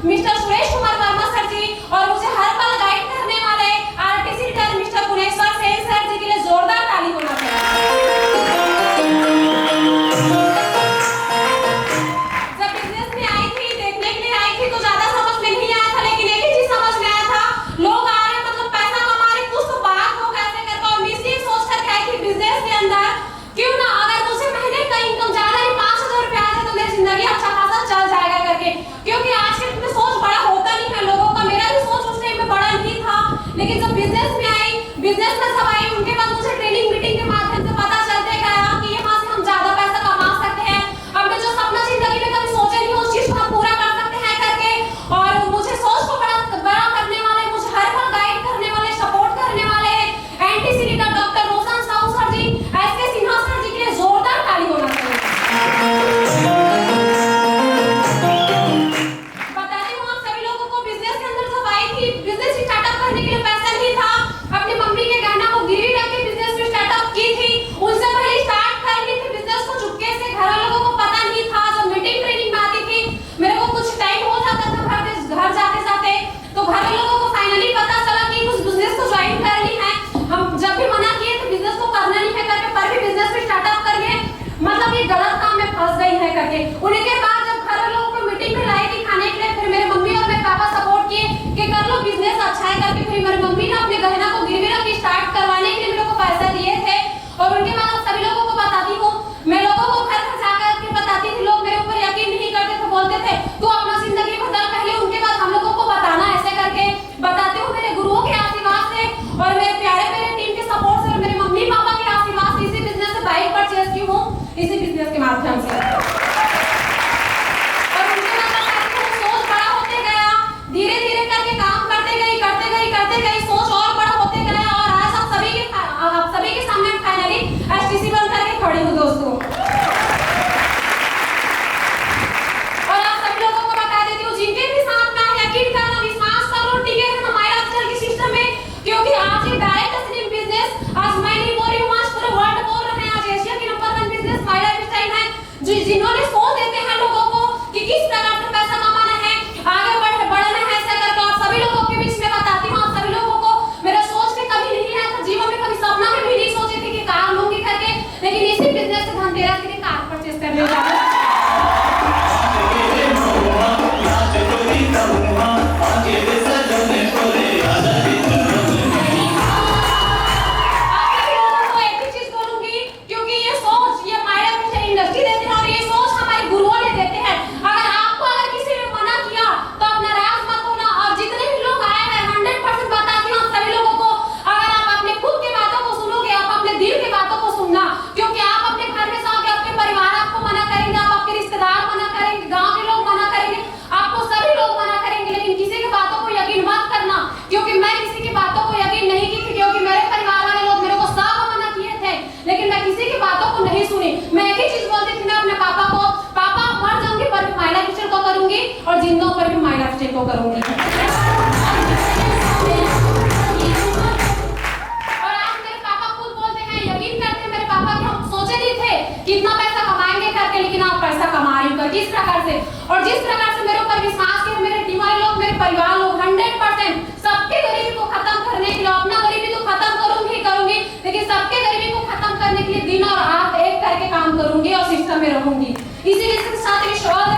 Mister Suresh Kumar Verma sir ji और मुझे हर पल गाइड करने वाले RTC retire mister Puneshwar Sen sir ji के लिए जोरदार ताली होना चाहिए। जब बिजनेस में आई थी, देखने के लिए आई थी तो ज्यादा समझ में नहीं आया था, लेकिन एक ही चीज समझ में आया था, लोग आ रहे मतलब पैसा कमा रहे, कुछ तो बात हो कैसे करके, और मैं इसी सोच कर आई थी बिजनेस के अंदर क्यों ना अगर मुझे महीने का इनकम ज्यादा नहीं 5000 रुपए आ जाए तो मेरी जिंदगी अच्छा खासा चल जाएगा करके, क्योंकि आज के में सोच बड़ा होता नहीं है लोगों का। मेरा भी सोच उस टाइम में बड़ा नहीं था, लेकिन जब बिजनेस में आई, बिजनेस में सब आई, उनके बाद मुझे ट्रेनिंग मीटिंग के माध्यम से पता चलते गया कि यहाँ से हम ज्यादा पैसा कमा सकते हैं, हमने जो सपना जिंदगी में कभी सोचे नहीं उस चीज को हम पूरा कर सकते हैं करके। और मुझे सोच को बड़ा करने वाले, मुझे हर पल गाइड करने वाले, सपोर्ट करने वाले एनटीसी का डॉक्टर रोशन साहू सर जी, एसके सिन्हा सर जी के लिए जोरदार ताली होना चाहिए। बताती हूँ आप सभी लोगों को, बिजनेस के अंदर जब आई थी, बिजनेस स्टार्टअप करने के लिए पैसा नहीं था, अपनी मम्मी के गहना को गिरवी रख के बिजनेस में स्टार्टअप की थी, उनसे पहले स्टार्ट कर ली थी बिजनेस को चुपके से, घर वालों को पता नहीं था। जब मीटिंग ट्रेनिंग में आती थी, मेरे को कुछ टाइम हो जाता था घर जाते जाते, तो घर वालों को फाइनली पता चला कि कुछ बिजनेस को ज्वाइन कर ली है। हम जब भी मना किए थे बिजनेस को करना नहीं है करके, पर भी बिजनेस में स्टार्टअप करिए, मतलब ये गलत काम में फंस गई है करके। उनके बाद जब घर वालों को मीटिंग में लाई थी खाने के लिए, फिर मेरे मम्मी और मेरे पापा सपोर्ट किए कि कर लो बिजनेस अच्छा है करके, फिर मेरी मम्मी ने अपने गहना को गिरवी रख के स्टार्ट करवाने के लिए मेरे को पैसा दिए थे। और उनके बाद सभी लोगों को बताती हूँ, मैं लोगों को घर घर जाकर के बताती थी, लोग मेरे ऊपर यकीन नहीं करते थे, बोलते थे तू अपना जिंदगी बदल पहले, उनके बाद हम लोगों को बताना, ऐसे करके बताती हूँ। मेरे गुरुओं के आशीर्वाद से और मेरे प्यारे मेरे टीम के सपोर्ट से और मेरे मम्मी पापा के आशीर्वाद से इसी बिजनेस से बाइक परचेज की हूँ, इसी बिजनेस के माध्यम से। और उनके बाद सोच बड़ा होते गया, धीरे धीरे करके काम करते गई, सोच और बड़ा होते गया, और आज आप सभी के सामने फाइनली एसटीसी बन करके खड़ी हूँ दोस्तों। और आप सभी लोगों को बता देती हूँ, जिनके भी साथ में यकीन करना, विश्वास करो, टिके हैं हमारे आजकल के सिस्टम में, क्योंकि आज ये डायरेक्ट स्ट्रीम बिजनेस, आज मैं नहीं बोल रही हूँ, आज पूरे वर्ल्ड बोल रहे हैं, आज एशिया की नंबर 1 बिजनेस माय लाइफस्टाइल है, जिन्होंने सोच देते हैं लोगों को कि किस प्रकार से पैसा कमाना है, आगे बढ़ना है, ऐसा करके। और सभी लोगों के बीच में बताती हूँ, आप सभी लोगों को मेरा सोच में कभी नहीं आया था, जीवन में कभी सपना में भी नहीं सोची थी कि कार लूंगी करके, लेकिन इसी बिजनेस से धनतेरस के दिन कार परचेज करने जा रही हूँ। और जिंदों पर भी माय लाइफस्टाइल को करूंगी। और आज मेरे पापा खुद बोलते हैं, यकीन करते हैं मेरे पापा कि हम सोचे नहीं थे कि इतना पैसा कमाएंगे करके, लेकिन आप पैसा कमा रही हो किस प्रकार से, और जिस प्रकार से मेरे ऊपर विश्वास किया, मेरे टीम वाले लोग, मेरे परिवार लोग 100% सबके गरीबी को खत्म करने के लिए, अपना गरीबी तो खत्म करूंगी, लेकिन सबके गरीबी को खत्म करने के लिए दिन और रात एक करके काम करूंगी और सिस्टम में रहूंगी। इसी के साथ विश्वास